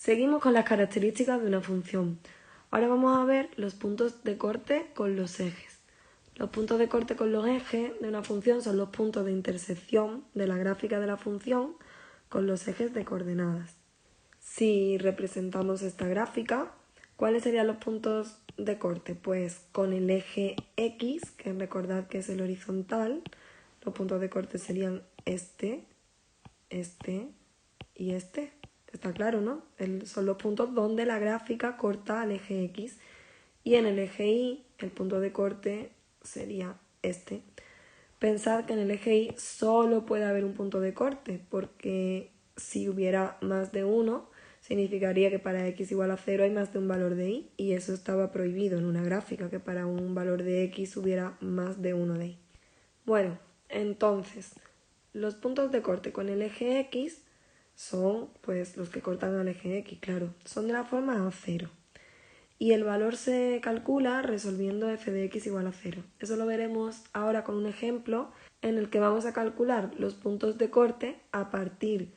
Seguimos con las características de una función. Ahora vamos a ver los puntos de corte con los ejes. Los puntos de corte con los ejes de una función son los puntos de intersección de la gráfica de la función con los ejes de coordenadas. Si representamos esta gráfica, ¿cuáles serían los puntos de corte? Pues con el eje X, que recordad que es el horizontal, los puntos de corte serían este y este. Está claro, ¿no? Son los puntos donde la gráfica corta al eje X. Y en el eje Y, el punto de corte sería este. Pensad que en el eje Y solo puede haber un punto de corte, porque si hubiera más de uno, significaría que para x igual a 0 hay más de un valor de y, y eso estaba prohibido en una gráfica, que para un valor de x hubiera más de uno de y. Bueno, entonces, los puntos de corte con el eje x son pues los que cortan al eje x, claro, son de la forma A0. Y el valor se calcula resolviendo f de x igual a 0. Eso lo veremos ahora con un ejemplo en el que vamos a calcular los puntos de corte a partir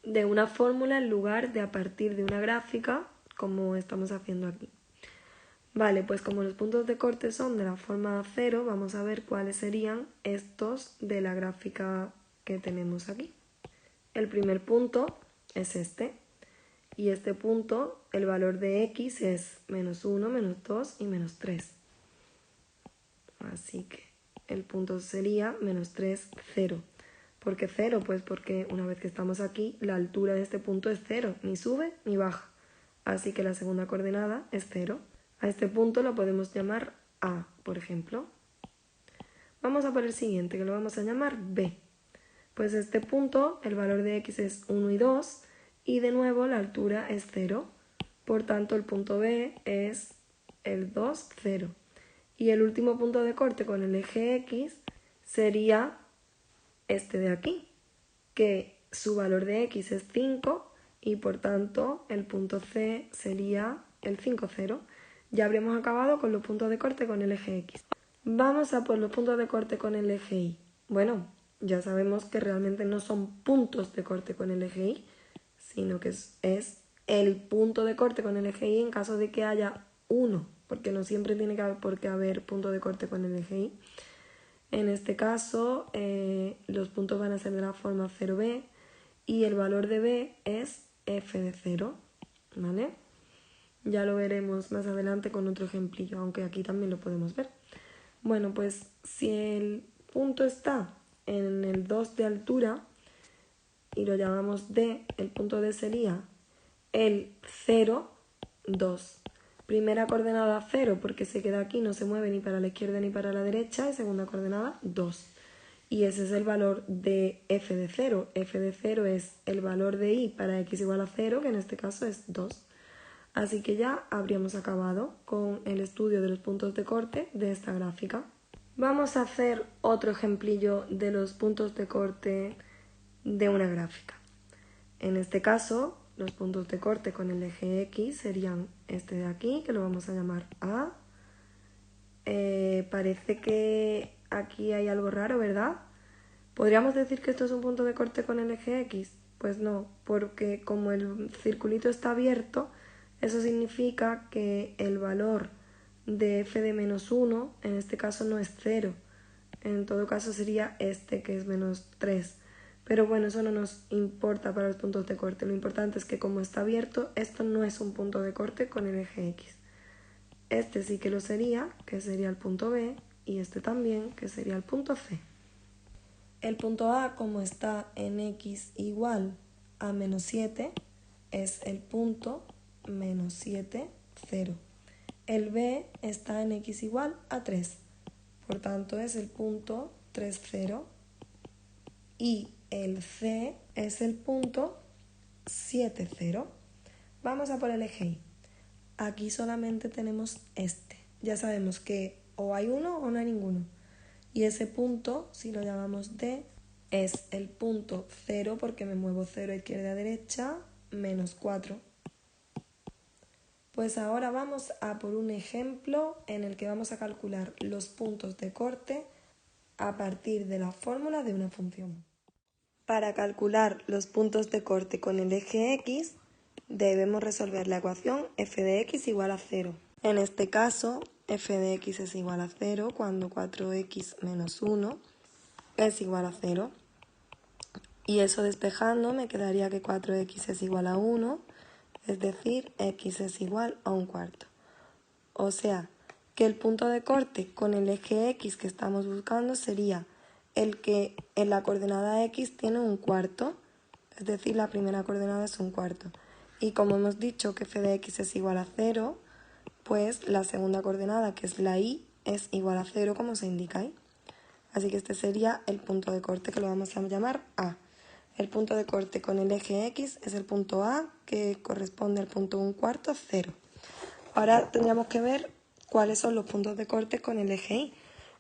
de una fórmula en lugar de a partir de una gráfica, como estamos haciendo aquí. Vale, pues como los puntos de corte son de la forma A0, vamos a ver cuáles serían estos de la gráfica que tenemos aquí. El primer punto es este. Y este punto, el valor de x es menos 1, menos 2 y menos 3. Así que el punto sería menos 3, 0. ¿Por qué 0? Pues porque una vez que estamos aquí, la altura de este punto es 0, ni sube ni baja. Así que la segunda coordenada es 0. A este punto lo podemos llamar A, por ejemplo. Vamos a por el siguiente, que lo vamos a llamar B. Pues este punto, el valor de x es 1 y 2, y de nuevo la altura es 0. Por tanto, el punto B es el 2, 0. Y el último punto de corte con el eje x sería este de aquí, que su valor de x es 5 y por tanto el punto C sería el 5, 0. Ya habríamos acabado con los puntos de corte con el eje x. Vamos a por los puntos de corte con el eje y. Bueno, ya sabemos que realmente no son puntos de corte con el eje y, sino que es el punto de corte con el eje y en caso de que haya uno, porque no siempre tiene que haber por qué haber punto de corte con el eje y. En este caso, los puntos van a ser de la forma 0b y el valor de b es f de 0, ¿vale? Ya lo veremos más adelante con otro ejemplillo, aunque aquí también lo podemos ver. Bueno, pues si el punto está en el 2 de altura y lo llamamos D, el punto D sería el 0, 2. Primera coordenada 0 porque se queda aquí, no se mueve ni para la izquierda ni para la derecha, y segunda coordenada 2. Y ese es el valor de f de 0. F de 0 es el valor de y para x igual a 0, que en este caso es 2. Así que ya habríamos acabado con el estudio de los puntos de corte de esta gráfica. Vamos a hacer otro ejemplillo de los puntos de corte de una gráfica. En este caso, los puntos de corte con el eje X serían este de aquí, que lo vamos a llamar A. Parece que aquí hay algo raro, ¿verdad? ¿Podríamos decir que esto es un punto de corte con el eje X? Pues no, porque como el circulito está abierto, eso significa que el valor de f de menos 1, en este caso no es 0. En todo caso sería este, que es menos 3. Pero bueno, eso no nos importa para los puntos de corte. Lo importante es que como está abierto, esto no es un punto de corte con el eje X. Este sí que lo sería, que sería el punto B, y este también, que sería el punto C. El punto A, como está en x igual a menos 7, es el punto menos 7, 0. El B está en x igual a 3, por tanto es el punto 3, 0. Y el C es el punto 7, 0. Vamos a por el eje Y. Aquí solamente tenemos este. Ya sabemos que o hay uno o no hay ninguno. Y ese punto, si lo llamamos D, es el punto 0 porque me muevo 0 izquierda a derecha, menos 4. Pues ahora vamos a por un ejemplo en el que vamos a calcular los puntos de corte a partir de la fórmula de una función. Para calcular los puntos de corte con el eje X, debemos resolver la ecuación f de x igual a 0. En este caso, f de x es igual a 0 cuando 4x menos 1 es igual a 0. Y eso despejando me quedaría que 4x es igual a 1, es decir, x es igual a 1/4. O sea, que el punto de corte con el eje x que estamos buscando sería el que en la coordenada x tiene 1/4, es decir, la primera coordenada es 1/4. Y como hemos dicho que f de x es igual a 0, pues la segunda coordenada, que es la y, es igual a 0 como se indica ahí. Así que este sería el punto de corte que lo vamos a llamar A. El punto de corte con el eje X es el punto A, que corresponde al punto 1/4, 0. Ahora tendríamos que ver cuáles son los puntos de corte con el eje Y,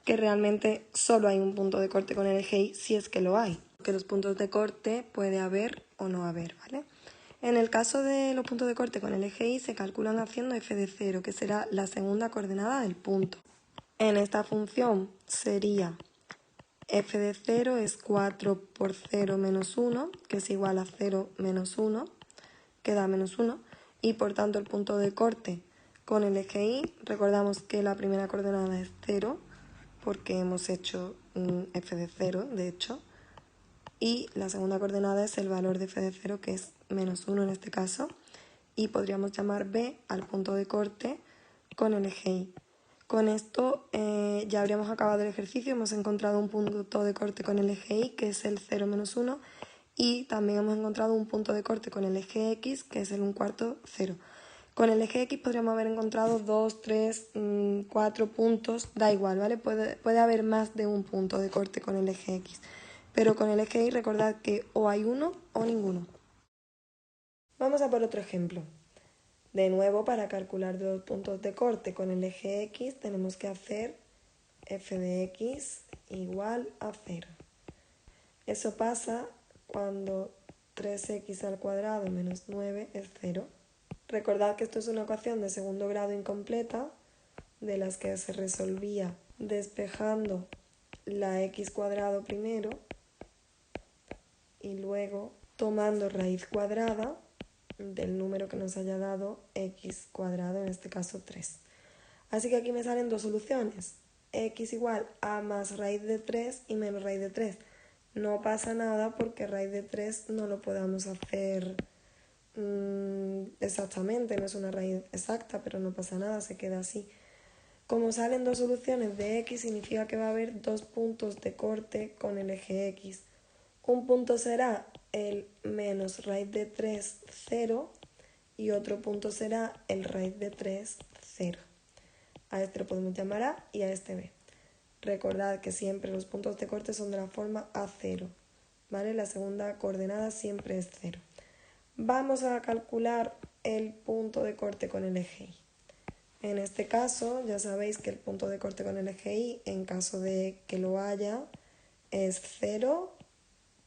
que realmente solo hay un punto de corte con el eje Y si es que lo hay. Que los puntos de corte puede haber o no haber, ¿vale? En el caso de los puntos de corte con el eje Y se calculan haciendo f de 0, que será la segunda coordenada del punto. En esta función sería f de 0 es 4 por 0 menos 1, que es igual a 0 menos 1, que da menos 1, y por tanto el punto de corte con el eje Y, recordamos que la primera coordenada es 0, porque hemos hecho f de 0, de hecho, y la segunda coordenada es el valor de f de 0, que es menos 1 en este caso, y podríamos llamar B al punto de corte con el eje Y. Con esto ya habríamos acabado el ejercicio, hemos encontrado un punto de corte con el eje Y, que es el 0 menos 1, y también hemos encontrado un punto de corte con el eje X, que es el 1/4, 0. Con el eje X podríamos haber encontrado 2, 3, 4 puntos, da igual, ¿vale? Puede haber más de un punto de corte con el eje X, pero con el eje Y recordad que o hay uno o ninguno. Vamos a por otro ejemplo. De nuevo, para calcular dos puntos de corte con el eje X tenemos que hacer f de x igual a 0. Eso pasa cuando 3x al cuadrado menos 9 es 0. Recordad que esto es una ecuación de segundo grado incompleta, de las que se resolvía despejando la x cuadrado primero y luego tomando raíz cuadrada del número que nos haya dado x cuadrado, en este caso 3. Así que aquí me salen dos soluciones, x igual a más raíz de 3 y menos raíz de 3. No pasa nada porque raíz de 3 no lo podamos hacer exactamente, no es una raíz exacta, pero no pasa nada, se queda así. Como salen dos soluciones de x, significa que va a haber dos puntos de corte con el eje x. Un punto será el menos raíz de 3, 0, y otro punto será el raíz de 3, 0. A este lo podemos llamar A y a este B. Recordad que siempre los puntos de corte son de la forma A0, ¿vale? La segunda coordenada siempre es 0. Vamos a calcular el punto de corte con el eje Y. En este caso, ya sabéis que el punto de corte con el eje Y, en caso de que lo haya, es 0,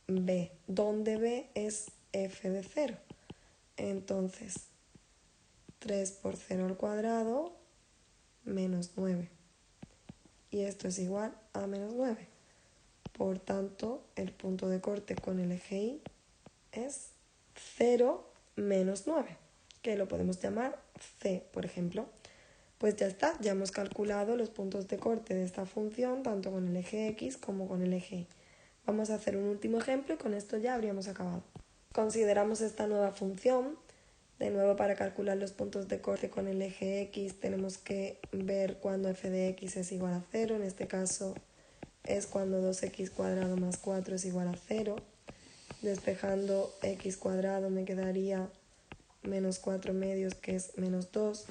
B, donde B es f de 0. Entonces, 3 por 0 al cuadrado menos 9. Y esto es igual a menos 9. Por tanto, el punto de corte con el eje Y es 0 menos 9, que lo podemos llamar C, por ejemplo. Pues ya está, ya hemos calculado los puntos de corte de esta función, tanto con el eje X como con el eje Y. Vamos a hacer un último ejemplo y con esto ya habríamos acabado. Consideramos esta nueva función. De nuevo, para calcular los puntos de corte con el eje X tenemos que ver cuando f de x es igual a 0. En este caso es cuando 2x cuadrado más 4 es igual a 0. Despejando x cuadrado me quedaría menos 4 medios, que es menos 2.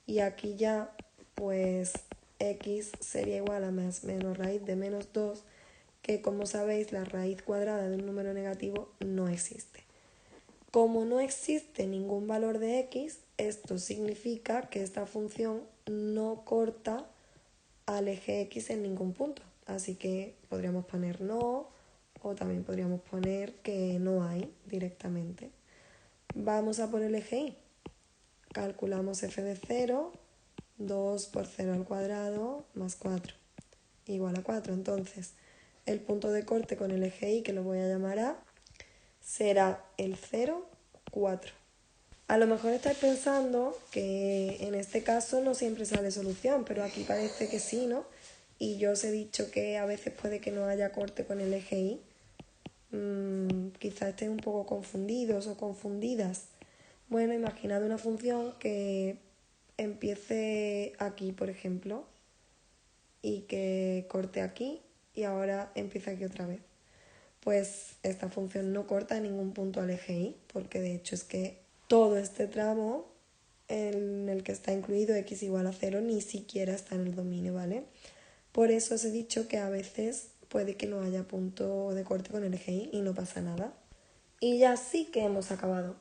Y aquí ya, pues, x sería igual a más menos raíz de menos 2, que como sabéis la raíz cuadrada de un número negativo no existe. Como no existe ningún valor de x, esto significa que esta función no corta al eje x en ningún punto. Así que podríamos poner no, o también podríamos poner que no hay directamente. Vamos a por el eje y. Calculamos f de 0, 2 por 0 al cuadrado más 4, igual a 4. Entonces, el punto de corte con el eje y, que lo voy a llamar A, será el 0, 4. A lo mejor estáis pensando que en este caso no siempre sale solución, pero aquí parece que sí, ¿no? Y yo os he dicho que a veces puede que no haya corte con el eje Y. Quizás estéis un poco confundidos o confundidas. Bueno, imaginad una función que empiece aquí, por ejemplo, y que corte aquí y ahora empieza aquí otra vez. Pues esta función no corta en ningún punto al eje Y, porque de hecho es que todo este tramo en el que está incluido x igual a 0 ni siquiera está en el dominio, ¿vale? Por eso os he dicho que a veces puede que no haya punto de corte con el eje Y y no pasa nada. Y ya sí que hemos acabado.